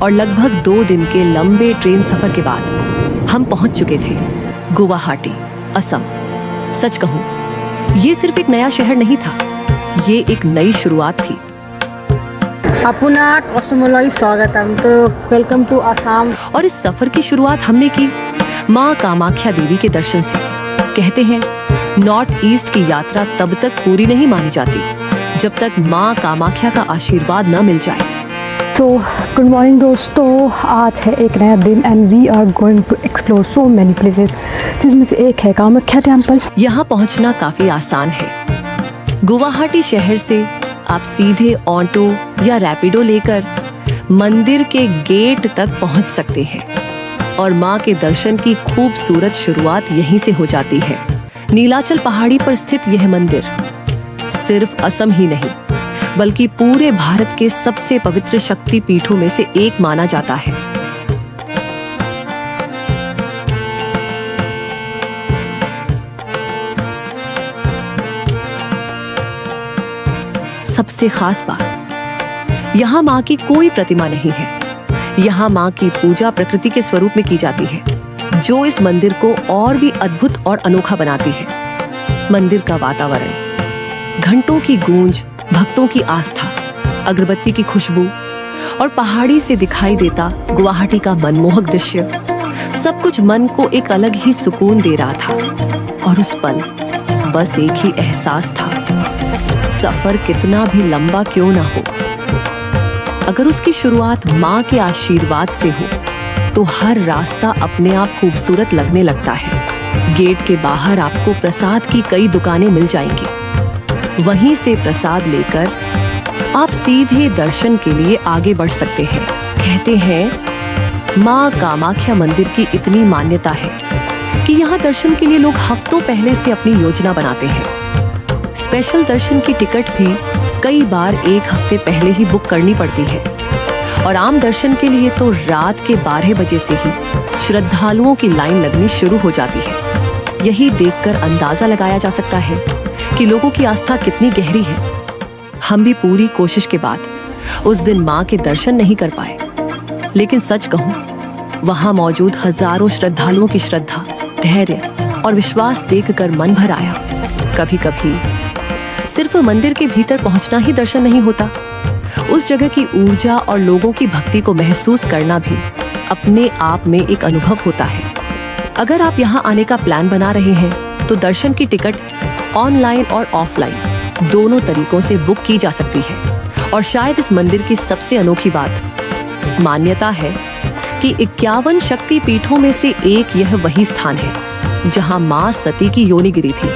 और लगभग 2 दिन के लंबे ट्रेन सफर के बाद हम पहुंच चुके थे गुवाहाटी, असम। सच कहूं, ये सिर्फ एक नया शहर नहीं था, ये एक नई शुरुआत थी। आपनाक असमलाई स्वागतम। तो वेलकम टू असम। और इस सफर की शुरुआत हमने की माँ कामाख्या देवी के दर्शन से। कहते हैं नॉर्थ ईस्ट की यात्रा तब तक पूरी नहीं मानी जाती जब तक माँ कामाख्या का आशीर्वाद न मिल जाए। तो गुड मॉर्निंग दोस्तों, आज है एक नया दिन and we are going to explore so many places, जिसमें से एक है कामाख्या टेम्पल। यहाँ पहुँचना काफी आसान है। गुवाहाटी शहर से आप सीधे ऑटो या रैपिडो लेकर मंदिर के गेट तक पहुँच सकते हैं और माँ के दर्शन की खूबसूरत शुरुआत यहीं से हो जाती है। नीलाचल पहाड़ी पर स्थित यह मंदिर सिर्फ असम ही नहीं बल्कि पूरे भारत के सबसे पवित्र शक्ति पीठों में से एक माना जाता है। सबसे खास बात, यहाँ माँ की कोई प्रतिमा नहीं है। यहाँ माँ की पूजा प्रकृति के स्वरूप में की जाती है, जो इस मंदिर को और भी अद्भुत और अनोखा बनाती है। मंदिर का वातावरण, घंटों की गूंज, भक्तों की आस्था, अगरबत्ती की खुशबू और पहाड़ी से दिखाई देता गुवाहाटी का मनमोहक दृश्य, सब कुछ मन को एक अलग ही सुकून दे रहा था। और उस पल बस एक ही एहसास था, सफर कितना भी लंबा क्यों ना हो, अगर उसकी शुरुआत माँ के आशीर्वाद से हो तो हर रास्ता अपने आप खूबसूरत लगने लगता है। गेट के बाहर आपको प्रसाद की कई दुकानें मिल जाएंगी। वहीं से प्रसाद लेकर आप सीधे दर्शन के लिए आगे बढ़ सकते हैं। कहते हैं माँ कामाख्या मंदिर की इतनी मान्यता है कि यहाँ दर्शन के लिए लोग हफ्तों पहले से अपनी योजना बनाते हैं। स्पेशल दर्शन की टिकट भी कई बार 1 हफ्ते पहले ही बुक करनी पड़ती है और आम दर्शन के लिए तो रात के 12 बजे से ही श्रद्धालुओं की लाइन लगनी शुरू हो जाती है। यही देखकर अंदाजा लगाया जा सकता है कि लोगों की आस्था कितनी गहरी है। हम भी पूरी कोशिश के बाद उस दिन माँ के दर्शन नहीं कर पाए, लेकिन सच कहूँ, वहाँ मौजूद हजारों श्रद्धालुओं की श्रद्धा, धैर्य और विश्वास देखकर मन भर आया। कभी कभी सिर्फ मंदिर के भीतर पहुँचना ही दर्शन नहीं होता, उस जगह की ऊर्जा और लोगों की भक्ति को महसूस करना भी अपने आप में एक अनुभव होता है। अगर आप यहाँ आने का प्लान बना रहे हैं तो दर्शन की टिकट ऑनलाइन और ऑफलाइन दोनों तरीकों से बुक की जा सकती है। और शायद इस मंदिर की सबसे अनोखी बात, मान्यता है कि 51 शक्ति पीठों में से एक यह वही स्थान है जहाँ माँ सती की योनि गिरी थी।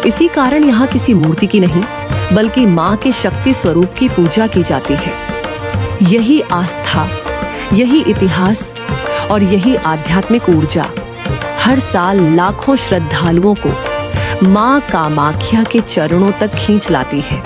इसी कारण यहाँ किसी मूर्ति की नहीं बल्कि माँ के शक्ति स्वरूप की पूजा की जाती है। यही आस्था, यही इतिहास और यही आध्यात्मिक ऊर्जा हर साल लाखों श्रद्धालुओं को माँ कामाख्या के चरणों तक खींच लाती है।